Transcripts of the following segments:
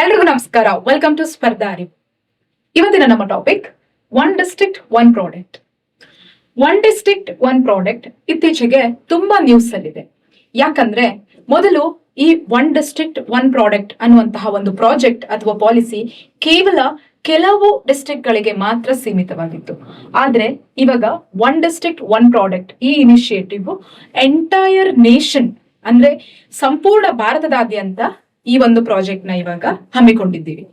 ಎಲ್ರಿಗೂ ನಮಸ್ಕಾರ. Welcome to Spardhari. ಇವತ್ತಿನ ನಮ್ಮ topic one district one product. One district one product ಇತ್ತೀಚೆಗೆ ತುಂಬಾ ನ್ಯೂಸ್ ಅಲ್ಲಿದೆ. ಯಾಕಂದ್ರೆ ಮೊದಲು ಈ ಒನ್ ಡಿಸ್ಟ್ರಿಕ್ಟ್ ಒನ್ ಪ್ರಾಡಕ್ಟ್ ಅನ್ನುವಂತಹ ಒಂದು ಪ್ರಾಜೆಕ್ಟ್ ಅಥವಾ ಪಾಲಿಸಿ ಕೇವಲ ಕೆಲವು ಡಿಸ್ಟ್ರಿಕ್ಟ್ ಗಳಿಗೆ ಮಾತ್ರ ಸೀಮಿತವಾಗಿತ್ತು. ಆದ್ರೆ ಇವಾಗ ಒನ್ ಡಿಸ್ಟ್ರಿಕ್ಟ್ ಒನ್ ಪ್ರಾಡಕ್ಟ್ ಈ ಇನಿಷಿಯೇಟಿವ್ ಎಂಟೈರ್ ನೇಷನ್ ಅಂದ್ರೆ ಸಂಪೂರ್ಣ ಭಾರತದಾದ್ಯಂತ ಈ ಒಂದು ಪ್ರಾಜೆಕ್ಟ್ ನ ಇವಾಗ ಹಮ್ಮಿಕೊಂಡಿದ್ದೀವಿ.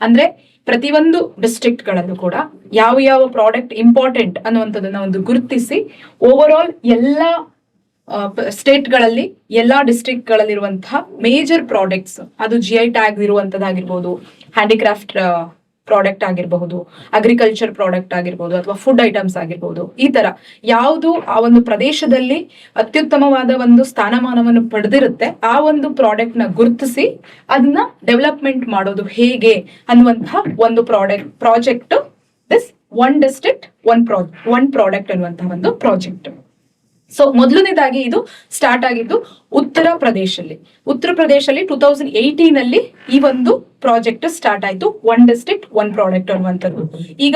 ಅಂದ್ರೆ ಪ್ರತಿಯೊಂದು ಡಿಸ್ಟ್ರಿಕ್ಟ್ ಗಳಲ್ಲೂ ಕೂಡ ಯಾವ ಯಾವ ಪ್ರಾಡಕ್ಟ್ ಇಂಪಾರ್ಟೆಂಟ್ ಅನ್ನುವಂಥದ್ದನ್ನ ಒಂದು ಗುರುತಿಸಿ ಓವರ್ ಆಲ್ ಎಲ್ಲಾ ಸ್ಟೇಟ್ ಗಳಲ್ಲಿ ಎಲ್ಲಾ ಡಿಸ್ಟ್ರಿಕ್ಟ್ ಗಳಲ್ಲಿರುವಂತಹ ಮೇಜರ್ ಪ್ರಾಡಕ್ಟ್ಸ್, ಅದು GI ಟ್ಯಾಗ್ ಇರುವಂತದ್ದಾಗಿರ್ಬೋದು, ಹ್ಯಾಂಡಿಕ್ರಾಫ್ಟ್ ಪ್ರಾಡಕ್ಟ್ ಆಗಿರಬಹುದು, ಅಗ್ರಿಕಲ್ಚರ್ ಪ್ರಾಡಕ್ಟ್ ಆಗಿರ್ಬೋದು, ಅಥವಾ ಫುಡ್ ಐಟಮ್ಸ್ ಆಗಿರ್ಬೋದು, ಈ ತರ ಯಾವುದು ಆ ಒಂದು ಪ್ರದೇಶದಲ್ಲಿ ಅತ್ಯುತ್ತಮವಾದ ಒಂದು ಸ್ಥಾನಮಾನವನ್ನು ಪಡೆದಿರುತ್ತೆ ಆ ಒಂದು ಪ್ರಾಡಕ್ಟ್ ನ ಗುರುತಿಸಿ ಅದನ್ನ ಡೆವಲಪ್ಮೆಂಟ್ ಮಾಡೋದು ಹೇಗೆ ಅನ್ನುವಂತಹ ಒಂದು project this one district one product ಅನ್ನುವಂತಹ ಒಂದು ಪ್ರಾಜೆಕ್ಟ್. ಸೊ ಮೊದಲನೇದಾಗಿ ಇದು ಸ್ಟಾರ್ಟ್ ಆಗಿದ್ದು ಉತ್ತರ ಪ್ರದೇಶಲ್ಲಿ 2018 ಅಲ್ಲಿ ಈ ಒಂದು ಪ್ರಾಜೆಕ್ಟ್ ಸ್ಟಾರ್ಟ್ ಆಯ್ತು. ಒನ್ ಡಿಸ್ಟ್ರಿಕ್ಟ್ ಒನ್ ಪ್ರಾಡಕ್ಟ್ ಅನ್ನುವಂಥದ್ದು. ಈಗ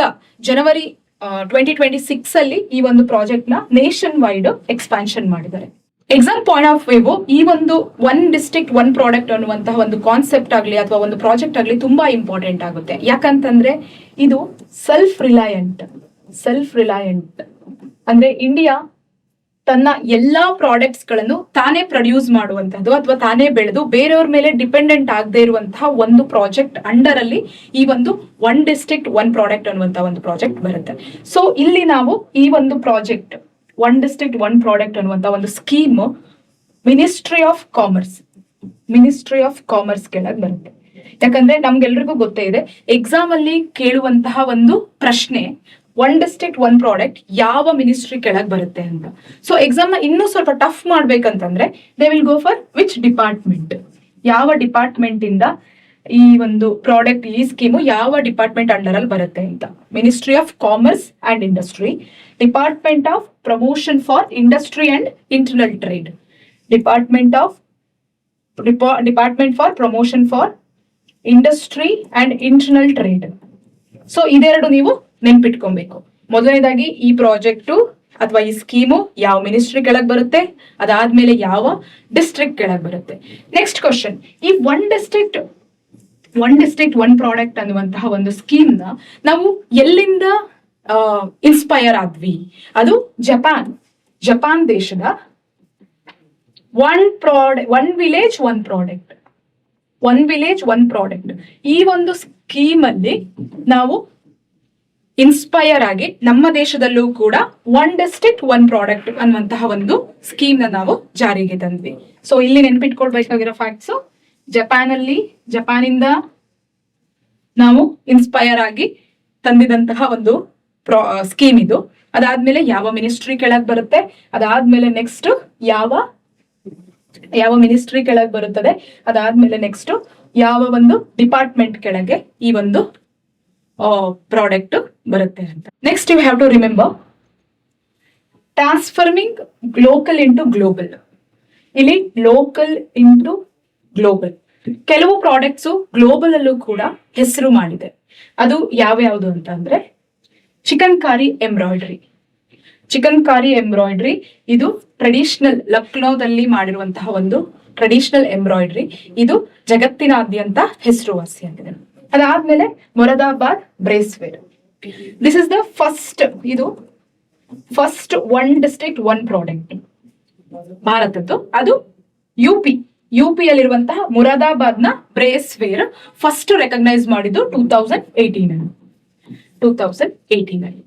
ಜನವರಿ 2026 ಅಲ್ಲಿ ಈ ಒಂದು ಪ್ರಾಜೆಕ್ಟ್ ನ ನೇಷನ್ ವೈಡ್ ಎಕ್ಸ್ಪಾನ್ಷನ್ ಮಾಡಿದ್ದಾರೆ. ಎಕ್ಸಾಮ್ ಪಾಯಿಂಟ್ ಆಫ್ ವ್ಯೂ ಈ ಒಂದು ಒನ್ ಡಿಸ್ಟ್ರಿಕ್ಟ್ ಒನ್ ಪ್ರಾಡಕ್ಟ್ ಅನ್ನುವಂತಹ ಒಂದು ಕಾನ್ಸೆಪ್ಟ್ ಆಗಲಿ ಅಥವಾ ಒಂದು ಪ್ರಾಜೆಕ್ಟ್ ಆಗಲಿ ತುಂಬಾ ಇಂಪಾರ್ಟೆಂಟ್ ಆಗುತ್ತೆ. ಯಾಕಂತಂದ್ರೆ ಇದು ಸೆಲ್ಫ್ ರಿಲಯಂಟ್ ಅಂದ್ರೆ ಇಂಡಿಯಾ ತನ್ನ ಎಲ್ಲಾ ಪ್ರಾಡಕ್ಟ್ಸ್ ಗಳನ್ನು ತಾನೇ ಪ್ರೊಡ್ಯೂಸ್ ಮಾಡುವಂತಹದ್ದು ಅಥವಾ ತಾನೇ ಬೆಳೆದು ಬೇರೆಯವ್ರ ಮೇಲೆ ಡಿಪೆಂಡೆಂಟ್ ಆಗದೆ ಇರುವಂತಹ ಒಂದು ಪ್ರಾಜೆಕ್ಟ್ ಅಂಡರ್ ಅಲ್ಲಿ ಈ ಒಂದು ಒನ್ ಡಿಸ್ಟ್ರಿಕ್ಟ್ ಒನ್ ಪ್ರಾಡಕ್ಟ್ ಅನ್ನುವಂತಹ ಒಂದು ಪ್ರಾಜೆಕ್ಟ್ ಬರುತ್ತೆ. ಸೊ ಇಲ್ಲಿ ನಾವು ಈ ಒಂದು project one district one product ಅನ್ನುವಂತಹ ಒಂದು ಸ್ಕೀಮ್ ಮಿನಿಸ್ಟ್ರಿ ಆಫ್ ಕಾಮರ್ಸ್ ಕೆಳಗೆ ಬರುತ್ತೆ. ಯಾಕಂದ್ರೆ ನಮ್ಗೆಲ್ರಿಗೂ ಗೊತ್ತೇ ಇದೆ, ಎಕ್ಸಾಮ್ ಅಲ್ಲಿ ಕೇಳುವಂತಹ ಒಂದು ಪ್ರಶ್ನೆ ಒನ್ ಡಿಸ್ಟ್ರಿಕ್ಟ್ ಒನ್ ಪ್ರಾಡಕ್ಟ್ ಯಾವ ಮಿನಿಸ್ಟ್ರಿ ಕೆಳಗೆ ಬರುತ್ತೆ ಅಂತ. ಸೊ ಎಕ್ಸಾಮ್ ನ ಇನ್ನೂ ಸ್ವಲ್ಪ ಟಫ್ ಮಾಡ್ಬೇಕಂತಂದ್ರೆ they will go for which department, ಯಾವ ಡಿಪಾರ್ಟ್ಮೆಂಟ್ ಇಂದ ಈ ಒಂದು ಪ್ರಾಡಕ್ಟ್ ಈ ಸ್ಕೀಮು ಯಾವ ಡಿಪಾರ್ಟ್ಮೆಂಟ್ ಅಂಡರ್ ಅಲ್ಲಿ ಬರುತ್ತೆ ಅಂತ. Ministry of commerce and industry, department of promotion for industry and internal trade, department for promotion for industry and internal trade. So ಇದೆರಡು ನೀವು ನೆನ್ಪಿಟ್ಕೊಬೇಕು. ಮೊದಲನೇದಾಗಿ ಈ ಪ್ರಾಜೆಕ್ಟು ಅಥವಾ ಈ ಸ್ಕೀಮು ಯಾವ ಮಿನಿಸ್ಟ್ರಿ ಕೆಳಗೆ ಬರುತ್ತೆ, ಅದಾದ್ಮೇಲೆ ಯಾವ ಡಿಸ್ಟ್ರಿಕ್ಟ್ ಕೆಳಗೆ ಬರುತ್ತೆ. ನೆಕ್ಸ್ಟ್ ಕ್ವಶನ್, ಈ ಒನ್ ಡಿಸ್ಟ್ರಿಕ್ಟ್ ಒನ್ ಪ್ರಾಡಕ್ಟ್ ಅನ್ನುವಂತಹ ಒಂದು ಸ್ಕೀಮ್ ನ ನಾವು ಎಲ್ಲಿಂದ ಇನ್ಸ್ಪೈರ್ ಆದ್ವಿ? ಅದು ಜಪಾನ್ ದೇಶದ ಒನ್ ವಿಲೇಜ್ ಒನ್ ಪ್ರಾಡಕ್ಟ್ ಈ ಒಂದು ಸ್ಕೀಮ್ ಅಲ್ಲಿ ನಾವು ಇನ್ಸ್ಪೈರ್ ಆಗಿ ನಮ್ಮ ದೇಶದಲ್ಲೂ ಕೂಡ ಒನ್ ಡಿಸ್ಟ್ರಿಕ್ಟ್ ಒನ್ ಪ್ರಾಡಕ್ಟ್ ಅನ್ನುವಂತಹ ಒಂದು ಸ್ಕೀಮ್ ನ ನಾವು ಜಾರಿಗೆ ತಂದ್ವಿ. ಸೊ ಇಲ್ಲಿ ನೆನ್ಪಿಟ್ಕೊಳ್ಬೇಕಾಗಿರೋ ಫ್ಯಾಕ್ಟ್ಸ್, ಜಪಾನಿಂದ ನಾವು ಇನ್ಸ್ಪೈರ್ ಆಗಿ ತಂದಿದಂತಹ ಒಂದು ಸ್ಕೀಮ್ ಇದು. ಅದಾದ್ಮೇಲೆ ಯಾವ ಮಿನಿಸ್ಟ್ರಿ ಕೆಳಗೆ ಬರುತ್ತೆ, ಅದಾದ್ಮೇಲೆ ನೆಕ್ಸ್ಟ್ ಯಾವ ಮಿನಿಸ್ಟ್ರಿ ಕೆಳಗೆ ಬರುತ್ತದೆ, ಅದಾದ್ಮೇಲೆ ನೆಕ್ಸ್ಟ್ ಯಾವ ಒಂದು ಡಿಪಾರ್ಟ್ಮೆಂಟ್ ಕೆಳಗೆ ಈ ಒಂದು ಪ್ರಾಡಕ್ಟ್ ಬರುತ್ತೆ ಅಂತ. Next you have to remember transforming local into global. ಇಲ್ಲಿ ಲೋಕಲ್ ಇಂಟು ಗ್ಲೋಬಲ್, ಕೆಲವು ಪ್ರಾಡಕ್ಟ್ಸ್ ಗ್ಲೋಬಲ್ ಅಲ್ಲೂ ಕೂಡ ಹೆಸರು ಮಾಡಿದೆ. ಅದು ಯಾವ್ಯಾವುದು ಅಂತ ಅಂದ್ರೆ ಚಿಕನ್ಕಾರಿ ಎಂಬ್ರಾಯ್ಡ್ರಿ ಇದು ಟ್ರೆಡಿಷನಲ್ ಲಕ್ನೋದಲ್ಲಿ ಮಾಡಿರುವಂತಹ ಒಂದು ಟ್ರೆಡಿಷನಲ್ ಎಂಬ್ರಾಯ್ಡ್ರಿ. ಇದು ಜಗತ್ತಿನಾದ್ಯಂತ ಹೆಸರುವಾಸಿಯಾಗಿದೆ. ಅದಾದ್ಮೇಲೆ Moradabad brassware, this is the first one district one product ಭಾರತದ್ದು. ಅದು ಯು ಪಿ ಯಲ್ಲಿರುವಂತಹ ಮೊರಾದಾಬಾದ್ ನ ಬ್ರೇಸ್ವೇರ್ ಫಸ್ಟ್ ರೆಕಗ್ನೈಸ್ ಮಾಡಿದ್ದು 2018 ಅಲ್ಲಿ.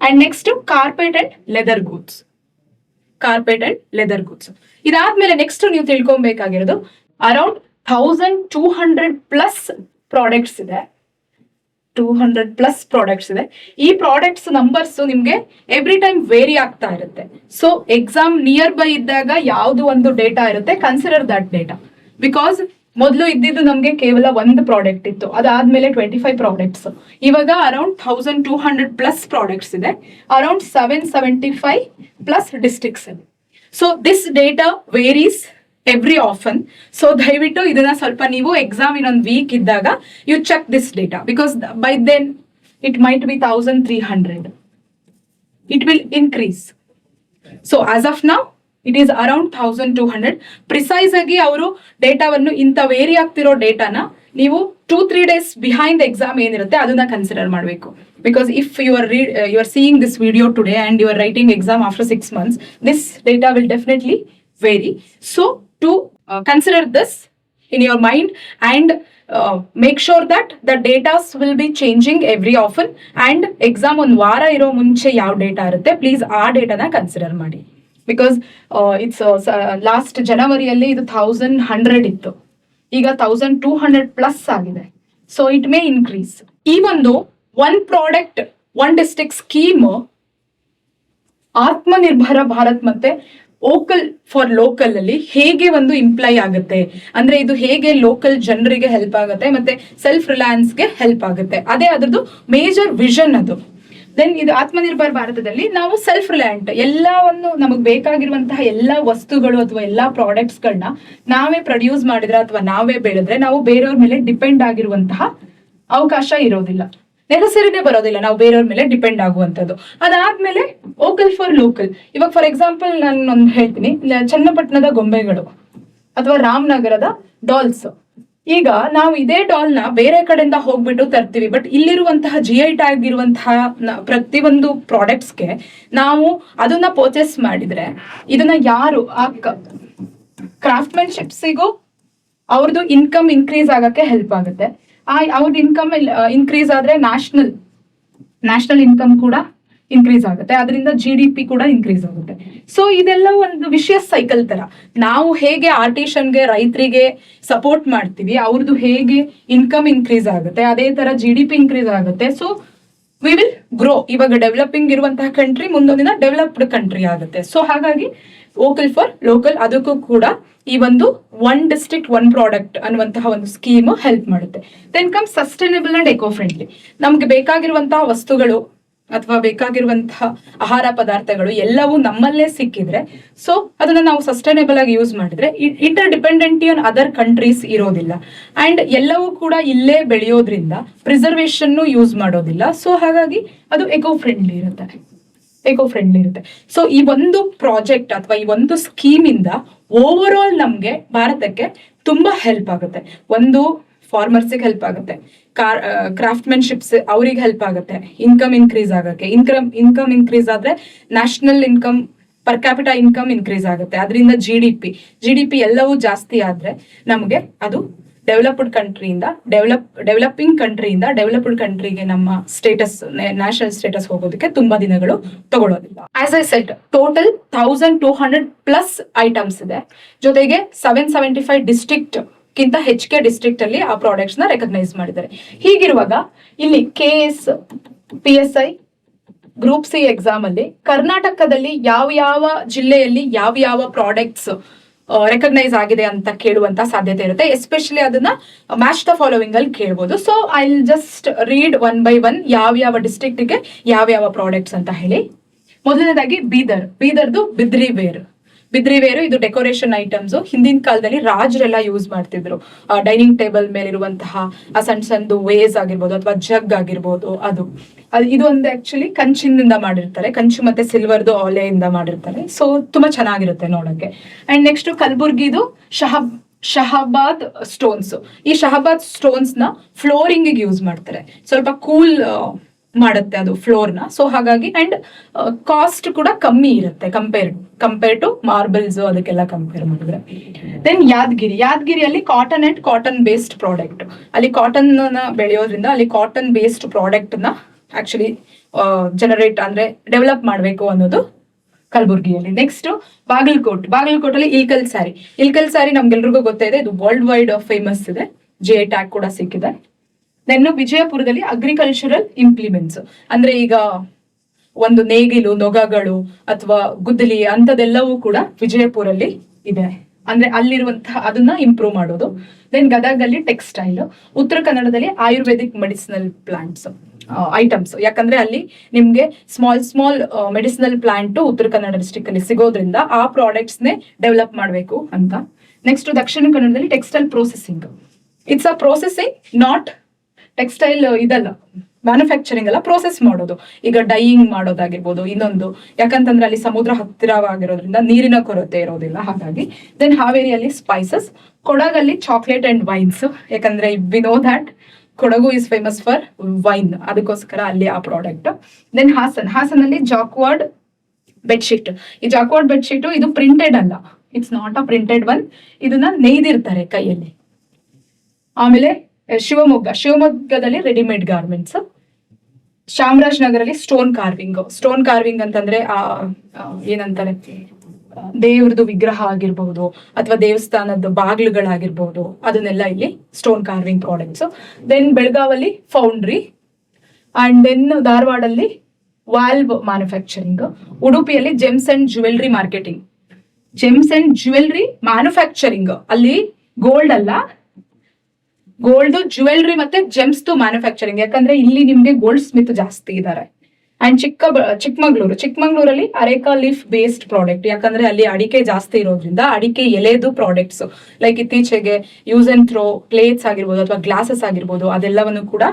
And next carpet and leather goods. ಇದಾದ್ಮೇಲೆ ನೆಕ್ಸ್ಟ್ ನೀವು ತಿಳ್ಕೊಬೇಕಾಗಿರೋದು ಅರೌಂಡ್ 1200 ಪ್ಲಸ್ ಪ್ರಾಡಕ್ಟ್ಸ್ ಇದೆ. ಈ ಪ್ರಾಡಕ್ಟ್ಸ್ ನಂಬರ್ಸ್ ನಿಮ್ಗೆ ಎವ್ರಿ ಟೈಮ್ ವೇರಿ ಆಗ್ತಾ ಇರುತ್ತೆ. ಸೊ ಎಕ್ಸಾಮ್ ನಿಯರ್ ಬೈ ಇದ್ದಾಗ ಯಾವ್ದು ಒಂದು ಡೇಟಾ ಇರುತ್ತೆ, ಕನ್ಸಿಡರ್ ದಟ್ ಡೇಟಾ. ಬಿಕಾಸ್ ಮೊದಲು ಇದ್ದಿದ್ದು ನಮ್ಗೆ ಕೇವಲ ಒಂದು ಪ್ರಾಡಕ್ಟ್ ಇತ್ತು, ಅದಾದ್ಮೇಲೆ 25 ಪ್ರಾಡಕ್ಟ್ಸ್. ಇವಾಗ ಅರೌಂಡ್ 1200 ಪ್ಲಸ್ ಪ್ರಾಡಕ್ಟ್ಸ್ ಇದೆ, ಅರೌಂಡ್ 775 ಪ್ಲಸ್ ಡಿಸ್ಟ್ರಿಕ್ಟ್ಸ್ ಇದೆ. So this data varies every often. So ದಯವಿಟ್ಟು ಇದನ್ನ ಸ್ವಲ್ಪ ನೀವು ಎಕ್ಸಾಮ್ ಇನ್ನೊಂದು ವೀಕ್ ಇದ್ದಾಗ you check this data, because by then it might be 1300. It will increase. So as of now it is around 1200. Precise ಆಗಿ ಅವರು ಡೇಟಾವನ್ನು ಇಂಥ ವೇರಿ ಆಗ್ತಿರೋ ಡೇಟಾನ ನೀವು 2-3 ಡೇಸ್ ಬಿಹೈಂಡ್ ಎಕ್ಸಾಮ್ ಏನಿರುತ್ತೆ ಅದನ್ನ ಕನ್ಸಿಡರ್ ಮಾಡಬೇಕು. Because if you are seeing this video today and you are writing exam after 6 months, this data will definitely vary. So to consider this in your mind and make sure that the data will be changing every often, and exam ಒಂದು ವಾರ ಇರೋ ಮುಂಚೆ ಯಾವ data ಇರುತ್ತೆ please ಆ ಡೇಟಾನ consider ಮಾಡಿ. Because it's last ಜನವರಿಯಲ್ಲಿ ಇದು 1100 ಇತ್ತು, ಈಗ 1200+ ಆಗಿದೆ. So it may increase. ಈ ಒಂದು one product one district scheme Atmanirbhar Bharat ಮತ್ತೆ ವೋಕಲ್ ಫಾರ್ ಲೋಕಲ್ ಅಲ್ಲಿ ಹೇಗೆ ಒಂದು ಇಂಪ್ಲೈ ಆಗುತ್ತೆ ಅಂದ್ರೆ ಇದು ಹೇಗೆ ಲೋಕಲ್ ಜನರಿಗೆ ಹೆಲ್ಪ್ ಆಗುತ್ತೆ ಮತ್ತೆ ಸೆಲ್ಫ್ ರಿಲಯನ್ಸ್ಗೆ ಹೆಲ್ಪ್ ಆಗುತ್ತೆ, ಅದೇ ಅದ್ರದ್ದು ಮೇಜರ್ ವಿಷನ್ ಅದು. ದೆನ್ ಇದು ಆತ್ಮನಿರ್ಭರ್ ಭಾರತದಲ್ಲಿ ನಾವು ಸೆಲ್ಫ್ ರಿಲಯಂಟ್, ಎಲ್ಲವನ್ನು ನಮಗೆ ಬೇಕಾಗಿರುವಂತಹ ಎಲ್ಲಾ ವಸ್ತುಗಳು ಅಥವಾ ಎಲ್ಲಾ ಪ್ರಾಡಕ್ಟ್ಸ್ ಗಳನ್ನ ನಾವೇ ಪ್ರೊಡ್ಯೂಸ್ ಮಾಡಿದ್ರೆ ಅಥವಾ ನಾವೇ ಬೆಳೆದ್ರೆ ನಾವು ಬೇರೆಯವ್ರ ಮೇಲೆ ಡಿಪೆಂಡ್ ಆಗಿರುವಂತಹ ಅವಕಾಶ ಇರೋದಿಲ್ಲ, ನೆಸಸರಿನೇ ಬರೋದಿಲ್ಲ ನಾವು ಬೇರೆಯವ್ರ ಮೇಲೆ ಡಿಪೆಂಡ್ ಆಗುವಂಥದ್ದು. ಅದಾದ್ಮೇಲೆ ವೋಕಲ್ ಫಾರ್ ಲೋಕಲ್. ಇವಾಗ ಫಾರ್ ಎಕ್ಸಾಂಪಲ್ ನಾನು ಒಂದು ಹೇಳ್ತೀನಿ, ಚನ್ನಪಟ್ಟಣದ ಗೊಂಬೆಗಳು ಅಥವಾ ರಾಮನಗರದ ಡಾಲ್ಸ್. ಈಗ ನಾವು ಇದೇ ಡಾಲ್ನ ಬೇರೆ ಕಡೆಯಿಂದ ಹೋಗ್ಬಿಟ್ಟು ತರ್ತೀವಿ, ಬಟ್ ಇಲ್ಲಿರುವಂತಹ GI ಟ್ಯಾಗ್ ಇರುವಂತಹ ಪ್ರತಿಯೊಂದು ಪ್ರಾಡಕ್ಟ್ಸ್ಗೆ ನಾವು ಅದನ್ನ ಪರ್ಚೇಸ್ ಮಾಡಿದ್ರೆ ಇದನ್ನ ಯಾರು ಆ ಕ್ರಾಫ್ಟ್ಮನ್ಶಿಪ್ಸಿಗೂ ಅವ್ರದ್ದು ಇನ್ಕಮ್ ಇನ್ಕ್ರೀಸ್ ಆಗಕ್ಕೆ ಹೆಲ್ಪ್ ಆಗುತ್ತೆ. ಅವ್ರದ್ದು ಇನ್ಕಮ್ ಇನ್ಕ್ರೀಸ್ ಆದ್ರೆ ನ್ಯಾಷನಲ್ ಇನ್ಕಮ್ ಕೂಡ ಇನ್ಕ್ರೀಸ್ ಆಗುತ್ತೆ, ಅದರಿಂದ GDP ಕೂಡ ಇನ್ಕ್ರೀಸ್ ಆಗುತ್ತೆ. ಸೊ ಇದೆಲ್ಲ ಒಂದು ವಿಶಿಯಸ್ ಸೈಕಲ್ ತರ. ನಾವು ಹೇಗೆ ಆರ್ಟಿಷನ್ಗೆ ರೈತರಿಗೆ ಸಪೋರ್ಟ್ ಮಾಡ್ತೀವಿ, ಅವ್ರದ್ದು ಹೇಗೆ ಇನ್ಕಮ್ ಇನ್ಕ್ರೀಸ್ ಆಗುತ್ತೆ, ಅದೇ ತರ GDP ಇನ್ಕ್ರೀಸ್ ಆಗುತ್ತೆ. So we will grow. ಇವಾಗ ಡೆವಲಪಿಂಗ್ ಇರುವಂತಹ ಕಂಟ್ರಿ ಮುಂದೊಂದಿನ ಡೆವಲಪ್ಡ್ ಕಂಟ್ರಿ ಆಗುತ್ತೆ. ಸೊ ಹಾಗಾಗಿ ವೋಕಲ್ ಫಾರ್ ಲೋಕಲ್ ಅದಕ್ಕೂ ಕೂಡ ಈ ಒಂದು ಒನ್ ಡಿಸ್ಟ್ರಿಕ್ಟ್ ಒನ್ ಪ್ರಾಡಕ್ಟ್ ಅನ್ನುವಂತಹ ಒಂದು ಸ್ಕೀಮ್ ಹೆಲ್ಪ್ ಮಾಡುತ್ತೆ. Then come sustainable and eco friendly. ನಮ್ಗೆ ಬೇಕಾಗಿರುವಂತಹ ವಸ್ತುಗಳು ಅಥವಾ ಬೇಕಾಗಿರುವಂತಹ ಆಹಾರ ಪದಾರ್ಥಗಳು ಎಲ್ಲವೂ ನಮ್ಮಲ್ಲೇ ಸಿಕ್ಕಿದ್ರೆ, ಸೊ ಅದನ್ನ ನಾವು ಸಸ್ಟೈನೇಬಲ್ ಆಗಿ ಯೂಸ್ ಮಾಡಿದ್ರೆ ಇಂಟರ್ ಡಿಪೆಂಡೆಂಟಿ ಆನ್ ಅದರ್ ಕಂಟ್ರೀಸ್ ಇರೋದಿಲ್ಲ. ಅಂಡ್ ಎಲ್ಲವೂ ಕೂಡ ಇಲ್ಲೇ ಬೆಳೆಯೋದ್ರಿಂದ ಪ್ರಿಸರ್ವೇಷನ್ ಯೂಸ್ ಮಾಡೋದಿಲ್ಲ. ಸೊ ಹಾಗಾಗಿ ಅದು ಎಕೋ ಫ್ರೆಂಡ್ಲಿ ಇರುತ್ತೆ. ಸೊ ಈ ಒಂದು ಪ್ರಾಜೆಕ್ಟ್ ಅಥವಾ ಈ ಒಂದು ಸ್ಕೀಮ್ ಇಂದ ಓವರ್ ಆಲ್ ನಮ್ಗೆ ಭಾರತಕ್ಕೆ ತುಂಬಾ ಹೆಲ್ಪ್ ಆಗುತ್ತೆ. ಒಂದು ಫಾರ್ಮರ್ಸಿಗೆ ಹೆಲ್ಪ್ ಆಗುತ್ತೆ, ಕ್ರಾಫ್ಟ್ಮನ್ಶಿಪ್ಸ್ ಅವ್ರಿಗೆ ಹೆಲ್ಪ್ ಆಗುತ್ತೆ, ಇನ್ಕಮ್ ಇನ್ಕ್ರೀಸ್ ಆಗಕ್ಕೆ. ಇನ್ಕಮ್ ಇನ್ಕ್ರೀಸ್ ಆದ್ರೆ national income per capital income increase ಆಗುತ್ತೆ, ಅದರಿಂದ GDP ಎಲ್ಲವೂ ಜಾಸ್ತಿ ಆದ್ರೆ ನಮಗೆ ಅದು ಡೆವಲಪ್ಡ್ ಕಂಟ್ರಿಯಿಂದ ಡೆವಲಪಿಂಗ್ ಕಂಟ್ರಿಯಿಂದ ಡೆವಲಪ್ಡ್ ಕಂಟ್ರಿಗೆ ನಮ್ಮ ಸ್ಟೇಟಸ್ ನ್ಯಾಷನಲ್ ಸ್ಟೇಟಸ್ ಹೋಗೋದಕ್ಕೆ ತುಂಬಾ ದಿನಗಳು ತಗೊಳ್ಳೋದಿಲ್ಲ. As I said, total 1200+ items ಇದೆ. ಜೊತೆಗೆ 775 ಡಿಸ್ಟ್ರಿಕ್ಟ್ ಗಿಂತ ಹೆಚ್ಚಿಗೆ ಡಿಸ್ಟ್ರಿಕ್ಟ್ ಅಲ್ಲಿ ಆ ಪ್ರಾಡಕ್ಟ್ಸ್ ನ ರೆಕಗ್ನೈಸ್ ಮಾಡಿದ್ದಾರೆ. ಹೀಗಿರುವಾಗ ಇಲ್ಲಿ KS PSI group C exam ಅಲ್ಲಿ ಕರ್ನಾಟಕದಲ್ಲಿ ಯಾವ ಜಿಲ್ಲೆಯಲ್ಲಿ ಯಾವ ಪ್ರಾಡಕ್ಟ್ಸ್ ರೆಕಗ್ನೈಸ್ ಆಗಿದೆ ಅಂತ ಕೇಳುವಂತ ಸಾಧ್ಯತೆ ಇರುತ್ತೆ. ಎಸ್ಪೆಷಲಿ ಅದನ್ನ ಮ್ಯಾಚ್ ದ ಫಾಲೋವಿಂಗ್ ಅಲ್ಲಿ ಕೇಳ್ಬೋದು. So I will just read one by one ಯಾವ ಡಿಸ್ಟ್ರಿಕ್ಟ್ ಗೆ ಯಾವ ಪ್ರಾಡಕ್ಟ್ಸ್ ಅಂತ ಹೇಳಿ. ಮೊದಲನೇದಾಗಿ ಬೀದರ್ದು ಬಿದ್ರಿ ವೇರು ಇದು ಡೆಕೋರೇಷನ್ ಐಟಮ್ಸ್. ಹಿಂದಿನ ಕಾಲದಲ್ಲಿ ರಾಜರೆಲ್ಲ ಯೂಸ್ ಮಾಡ್ತಿದ್ರು. ಡೈನಿಂಗ್ ಟೇಬಲ್ ಮೇಲಿರುವಂತಹ ಆ ಸಣ್ಣದು ವೇಸ್ ಆಗಿರ್ಬೋದು ಅಥವಾ ಜಗ್ ಆಗಿರ್ಬೋದು, ಇದು ಒಂದು ಆಕ್ಚುಲಿ ಕಂಚಿನಿಂದ ಮಾಡಿರ್ತಾರೆ, ಕಂಚು ಮತ್ತೆ ಸಿಲ್ವರ್ದು ಆಲೆಯಿಂದ ಮಾಡಿರ್ತಾರೆ. ಸೊ ತುಂಬಾ ಚೆನ್ನಾಗಿರುತ್ತೆ ನೋಡಕ್ಕೆ. ಅಂಡ್ ನೆಕ್ಸ್ಟ್ ಕಲಬುರ್ಗಿದು ಶಹಬಾದ್ ಸ್ಟೋನ್ಸ್. ಈ ಶಹಬಾದ್ ಸ್ಟೋನ್ಸ್ ನ ಫ್ಲೋರಿಂಗ್ ಯೂಸ್ ಮಾಡ್ತಾರೆ, ಸ್ವಲ್ಪ ಕೂಲ್ ಮಾಡುತ್ತೆ ಅದು ಫ್ಲೋರ್ ನ. ಸೊ ಹಾಗಾಗಿ ಅಂಡ್ ಕಾಸ್ಟ್ ಕೂಡ ಕಮ್ಮಿ ಇರುತ್ತೆ ಕಂಪೇರ್ ಟು ಮಾರ್ಬಲ್ಸ್ ಅದಕ್ಕೆಲ್ಲ ಕಂಪೇರ್ ಮಾಡಿದ್ರೆ. ದೆನ್ ಯಾದಗಿರಿಯಲ್ಲಿ cotton and cotton based product. ಅಲ್ಲಿ ಕಾಟನ್ ನ ಬೆಳೆಯೋದ್ರಿಂದ ಅಲ್ಲಿ ಕಾಟನ್ ಬೇಸ್ಡ್ ಪ್ರಾಡಕ್ಟ್ ನ ಆಕ್ಚುಲಿ ಜನರೇಟ್ ಡೆವಲಪ್ ಮಾಡಬೇಕು ಅನ್ನೋದು ಕಲಬುರ್ಗಿಯಲ್ಲಿ. ನೆಕ್ಸ್ಟ್ ಬಾಗಲಕೋಟಲ್ಲಿ ಇಲ್ಕಲ್ ಸ್ಯಾರಿ ನಮ್ಗೆಲ್ರಿಗೂ ಗೊತ್ತಿದೆ, ಇದು ವರ್ಲ್ಡ್ ವೈಡ್ ಫೇಮಸ್ ಇದೆ, GI ಟ್ಯಾಗ್ ಕೂಡ ಸಿಕ್ಕಿದೆ. ನೆನ್ನು ವಿಜಯಪುರದಲ್ಲಿ ಅಗ್ರಿಕಲ್ಚರಲ್ ಇಂಪ್ಲಿಮೆಂಟ್ಸ್, ಈಗ ಒಂದು ನೇಗಿಲು, ನೊಗಗಳು ಅಥವಾ ಗುದ್ದಲಿ ಅಂತದೆಲ್ಲವೂ ಕೂಡ ವಿಜಯಪುರಲ್ಲಿ ಇದೆ. ಅಲ್ಲಿರುವಂತಹ ಅದನ್ನ ಇಂಪ್ರೂವ್ ಮಾಡೋದು. ದೆನ್ ಗದಗಲ್ಲಿ ಟೆಕ್ಸ್ಟೈಲ್, ಉತ್ತರ ಕನ್ನಡದಲ್ಲಿ ಆಯುರ್ವೇದಿಕ್ ಮೆಡಿಸಿನಲ್ ಪ್ಲಾಂಟ್ಸ್ ಐಟಮ್ಸ್. ಯಾಕಂದ್ರೆ ಅಲ್ಲಿ ನಿಮ್ಗೆ small medicinal plant Uttara Kannada district ಅಲ್ಲಿ ಸಿಗೋದ್ರಿಂದ ಆ ಪ್ರಾಡಕ್ಟ್ಸ್ ನೇ ಡೆವಲಪ್ ಮಾಡಬೇಕು ಅಂತ. ನೆಕ್ಸ್ಟ್ ದಕ್ಷಿಣ ಕನ್ನಡದಲ್ಲಿ textile processing. It's a processing, not textile ಇದಲ್ಲ, ಮ್ಯಾನುಫ್ಯಾಕ್ಚರಿಂಗ್ ಅಲ್ಲ, ಪ್ರೋಸೆಸ್ ಮಾಡೋದು. ಈಗ ಡೈಯಿಂಗ್ ಮಾಡೋದಾಗಿರ್ಬೋದು, ಇನ್ನೊಂದು ಯಾಕಂತಂದ್ರೆ ಅಲ್ಲಿ ಸಮುದ್ರ ಹತ್ತಿರವಾಗಿರೋದ್ರಿಂದ ನೀರಿನ ಕೊರತೆ ಇರೋದಿಲ್ಲ, ಹಾಗಾಗಿ. ದೆನ್ ಹಾವೇರಿಯಲ್ಲಿ ಸ್ಪೈಸಸ್, ಕೊಡಗಲ್ಲಿ ಚಾಕ್ಲೇಟ್ ಅಂಡ್ ವೈನ್ಸ್, ಯಾಕಂದ್ರೆ we know that Kodagu is famous for wine, ಅದಕ್ಕೋಸ್ಕರ ಅಲ್ಲಿ ಆ ಪ್ರಾಡಕ್ಟ್. ದೆನ್ ಹಾಸನಲ್ಲಿ ಜಾಕ್ವಾರ್ಡ್ ಬೆಡ್ಶೀಟ್. ಈ ಜಾಕ್ವಾರ್ಡ್ ಬೆಡ್ಶೀಟ್ ಇದು ಪ್ರಿಂಟೆಡ್ ಅಲ್ಲ, it's not a printed one, ಇದನ್ನ ನೇಯ್ದಿರ್ತಾರೆ ಕೈಯಲ್ಲಿ. ಆಮೇಲೆ ಶಿವಮೊಗ್ಗದಲ್ಲಿ ರೆಡಿಮೇಡ್ ಗಾರ್ಮೆಂಟ್ಸ್. ಚಾಮರಾಜನಗರಲ್ಲಿ ಸ್ಟೋನ್ ಕಾರ್ವಿಂಗ್ ಅಂತಂದ್ರೆ ಏನಂತಾರೆ, ದೇವ್ರದ್ದು ವಿಗ್ರಹ ಆಗಿರ್ಬಹುದು ಅಥವಾ ದೇವಸ್ಥಾನದ ಬಾಗಿಲುಗಳಾಗಿರ್ಬಹುದು, ಅದನ್ನೆಲ್ಲ ಇಲ್ಲಿ ಸ್ಟೋನ್ ಕಾರ್ವಿಂಗ್ ಪ್ರಾಡಕ್ಟ್ಸ್. ದೆನ್ ಬೆಳಗಾವಲ್ಲಿ ಫೌಂಡ್ರಿ, ಅಂಡ್ ದೆನ್ ಧಾರವಾಡಲ್ಲಿ ವಾಲ್ವ್ ಮ್ಯಾನುಫ್ಯಾಕ್ಚರಿಂಗ್. ಉಡುಪಿಯಲ್ಲಿ gems and jewellery marketing, gems and jewellery manufacturing, ಅಲ್ಲಿ ಗೋಲ್ಡ್ ಅಲ್ಲ, ಗೋಲ್ಡ್ ಜ್ಯುವೆಲ್ರಿ ಮತ್ತೆ ಜೆಮ್ಸ್ ಮ್ಯಾನುಫ್ಯಾಕ್ಚರಿಂಗ್, ಯಾಕಂದ್ರೆ ಇಲ್ಲಿ ನಿಮ್ಗೆ ಗೋಲ್ಡ್ ಸ್ಮಿತ್ ಜಾಸ್ತಿ ಇದ್ದಾರೆ. ಅಂಡ್ ಚಿಕ್ಕಮಂಗ್ಳೂರಲ್ಲಿ ಅರೇಕಾ ಲೀಫ್ ಬೇಸ್ಡ್ ಪ್ರಾಡಕ್ಟ್, ಯಾಕಂದ್ರೆ ಅಲ್ಲಿ ಅಡಿಕೆ ಜಾಸ್ತಿ ಇರೋದ್ರಿಂದ ಅಡಿಕೆ ಎಲೆದು ಪ್ರಾಡಕ್ಟ್ಸ್, ಲೈಕ್ ಇತ್ತೀಚೆಗೆ ಯೂಸ್ ಅಂಡ್ ಥ್ರೋ ಪ್ಲೇಟ್ಸ್ ಆಗಿರ್ಬೋದು ಅಥವಾ ಗ್ಲಾಸಸ್ ಆಗಿರ್ಬೋದು, ಅದೆಲ್ಲವನ್ನು ಕೂಡ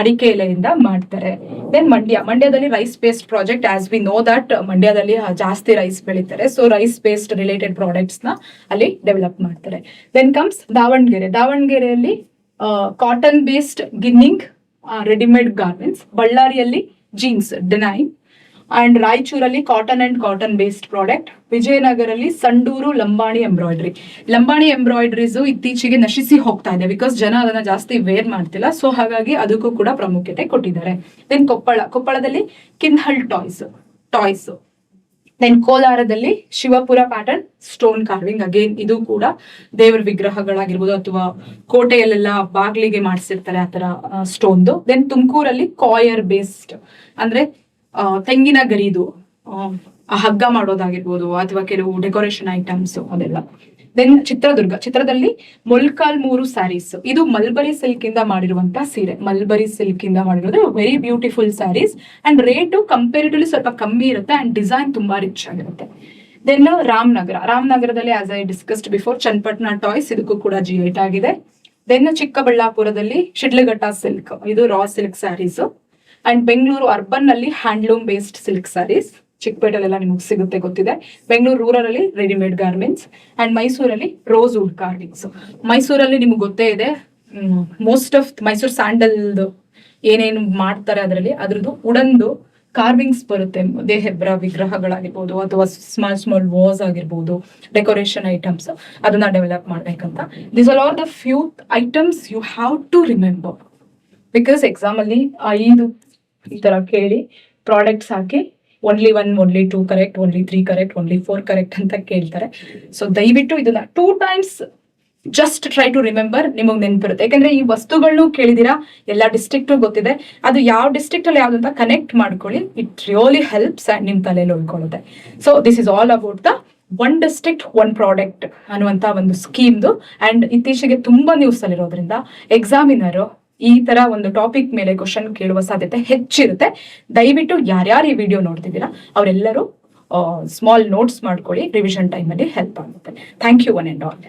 ಅಡಿಕೆ ಎಲೆಯಿಂದ ಮಾಡ್ತಾರೆ. ದೆನ್ ಮಂಡ್ಯದಲ್ಲಿ rice based project, as we know that ಮಂಡ್ಯದಲ್ಲಿ ಜಾಸ್ತಿ ರೈಸ್ ಬೆಳೀತಾರೆ, so rice based related products ನ ಅಲ್ಲಿ ಡೆವಲಪ್ ಮಾಡ್ತಾರೆ. ದೆನ್ ಕಮ್ಸ್ ದಾವಣಗೆರೆಯಲ್ಲಿ cotton based ginning readymade garments. ಬಳ್ಳಾರಿಯಲ್ಲಿ ಜೀನ್ಸ್ ಡಿನೈನ್, ಅಂಡ್ ರಾಯಚೂರಲ್ಲಿ cotton and cotton based product. ವಿಜಯನಗರಲ್ಲಿ ಸಂಡೂರು ಲಂಬಾಣಿ ಎಂಬ್ರಾಯ್ಡ್ರೀಸ್ ಇತ್ತೀಚೆಗೆ ನಶಿಸಿ ಹೋಗ್ತಾ ಇದೆ, ಬಿಕಾಸ್ ಜನ ಅದನ್ನ ಜಾಸ್ತಿ ವೇರ್ ಮಾಡ್ತಿಲ್ಲ, ಸೊ ಹಾಗಾಗಿ ಅದಕ್ಕೂ ಕೂಡ ಪ್ರಾಮುಖ್ಯತೆ ಕೊಟ್ಟಿದ್ದಾರೆ. ದೆನ್ ಕೊಪ್ಪಳದಲ್ಲಿ ಕಿನ್ಹಲ್ ಟಾಯ್ಸ್. ದೆನ್ ಕೋಲಾರದಲ್ಲಿ Shivapura pattern stone carving, again ಇದು ಕೂಡ ದೇವರ ವಿಗ್ರಹಗಳಾಗಿರ್ಬೋದು ಅಥವಾ ಕೋಟೆಯಲ್ಲೆಲ್ಲ ಬಾಗ್ಲಿಗೆ ಮಾಡಿಸಿರ್ತಾರೆ ಆ ತರ ಸ್ಟೋನ್ದು. ದೆನ್ ತುಮಕೂರಲ್ಲಿ ಕಾಯರ್ ಬೇಸ್ಡ್, ಅಂದ್ರೆ ತೆಂಗಿನ ಗರಿದು ಹಗ್ಗ ಮಾಡೋದಾಗಿರ್ಬೋದು ಅಥವಾ ಕೆಲವು ಡೆಕೋರೇಷನ್ ಐಟಮ್ಸ್ ಅದೆಲ್ಲ. ದೆನ್ ಚಿತ್ರದಲ್ಲಿ ಮೊಲ್ಕಾಲ್ 3 ಸ್ಯಾರೀಸ್, ಇದು ಮಲ್ಬರಿ ಸಿಲ್ಕ್ ಇಂದ ಮಾಡಿರುವಂತಹ ಸೀರೆ, ಮಾಡಿರೋದು very beautiful sarees. And rate comparatively ಸ್ವಲ್ಪ ಕಮ್ಮಿ ಇರುತ್ತೆ ಅಂಡ್ ಡಿಸೈನ್ ತುಂಬಾ ರಿಚ್ ಆಗಿರುತ್ತೆ. ದೆನ್ ರಾಮನಗರದಲ್ಲಿ as I discussed before Channapatna toys, ಇದಕ್ಕೂ ಕೂಡ G8 ಆಗಿದೆ. ದೆನ್ ಚಿಕ್ಕಬಳ್ಳಾಪುರದಲ್ಲಿ ಶಿಡ್ಲಘಟ್ಟ ಸಿಲ್ಕ್, ಇದು raw silk sarees. And Bengaluru urban ನಲ್ಲಿ ಹ್ಯಾಂಡ್ಲೂಮ್ ಬೇಸ್ಡ್ ಸಿಲ್ಕ್ ಸ್ಯಾರೀಸ್, ಚಿಕ್ಕಪೇಟೆಲೆಲ್ಲ ನಿಮಗೆ ಸಿಗುತ್ತೆ ಗೊತ್ತಿದೆ. ಬೆಂಗಳೂರು ರೂರಲ್ ಅಲ್ಲಿ ರೆಡಿಮೇಡ್ ಗಾರ್ಮೆಂಟ್ಸ್. ಅಂಡ್ ಮೈಸೂರಲ್ಲಿ ರೋಸ್ ವುಡ್ ಕಾರ್ವಿಂಗ್ಸ್. ಮೈಸೂರಲ್ಲಿ ನಿಮ್ಗೆ ಗೊತ್ತೇ ಇದೆ, ಮೋಸ್ಟ್ ಆಫ್ ಮೈಸೂರು ಸ್ಯಾಂಡಲ್ ಏನೇನು ಮಾಡ್ತಾರೆ ಅದ್ರದ್ದು ಉಡನ್ದು ಕಾರ್ವಿಂಗ್ಸ್ ಬರುತ್ತೆ. ದೇಹೆಬ್ರ ವಿಗ್ರಹಗಳಾಗಿರ್ಬೋದು ಅಥವಾ ಸ್ಮಾಲ್ ವಾಸ್ ಆಗಿರ್ಬೋದು, ಡೆಕೋರೇಷನ್ ಐಟಮ್ಸ್, ಅದನ್ನ ಡೆವಲಪ್ ಮಾಡ್ಬೇಕಂತ. This are all the few items you have to remember, because exam ಅಲ್ಲಿ 5 ಈ ತರ ಕೇಳಿ ಪ್ರಾಡಕ್ಟ್ಸ್ ಹಾಕಿ only 1, only 2 correct, only 3 correct, only 4 correct ಅಂತ ಕೇಳ್ತಾರೆ. ಸೊ ದಯವಿಟ್ಟು ಇದನ್ನ 2 times just try to remember, ನಿಮಗೆ ನೆನಪಿರುತ್ತೆ. ಯಾಕಂದ್ರೆ ಈ ವಸ್ತುಗಳನ್ನು ಕೇಳಿದಿರಾ, ಎಲ್ಲ ಡಿಸ್ಟ್ರಿಕ್ಟ್ ಗೊತ್ತಿದೆ, ಅದು ಯಾವ ಡಿಸ್ಟ್ರಿಕ್ಟ್ ಅಲ್ಲಿ ಯಾವ್ದು ಅಂತ ಕನೆಕ್ಟ್ ಮಾಡ್ಕೊಳ್ಳಿ. ಇಟ್ ರಿಯಲಿ ಹೆಲ್ಪ್ಸ್ ಅಂಡ್ ನಿಮ್ ತಲೆಯಲ್ಲಿ ಉಳ್ಕೊಳ್ಳುತ್ತೆ. So this is all about the one district one product ಅನ್ನುವಂತ ಒಂದು ಸ್ಕೀಮ್ದು. ಅಂಡ್ ಇತ್ತೀಚೆಗೆ ತುಂಬಾ ನ್ಯೂಸ್ ಅಲ್ಲಿರೋದ್ರಿಂದ ಎಕ್ಸಾಮಿನರ್ ಈ ತರ ಒಂದು ಟಾಪಿಕ್ ಮೇಲೆ ಕ್ವಶನ್ ಕೇಳುವ ಸಾಧ್ಯತೆ ಹೆಚ್ಚಿರುತ್ತೆ. ದಯವಿಟ್ಟು ಯಾರ್ಯಾರು ಈ ವಿಡಿಯೋ ನೋಡ್ತಿದ್ದೀರಾ ಅವರೆಲ್ಲರೂ ಸ್ಮಾಲ್ ನೋಟ್ಸ್ ಮಾಡ್ಕೊಳ್ಳಿ, ರಿವಿಷನ್ ಟೈಮ್ ಅಲ್ಲಿ ಹೆಲ್ಪ್ ಆಗುತ್ತೆ. Thank you one and all.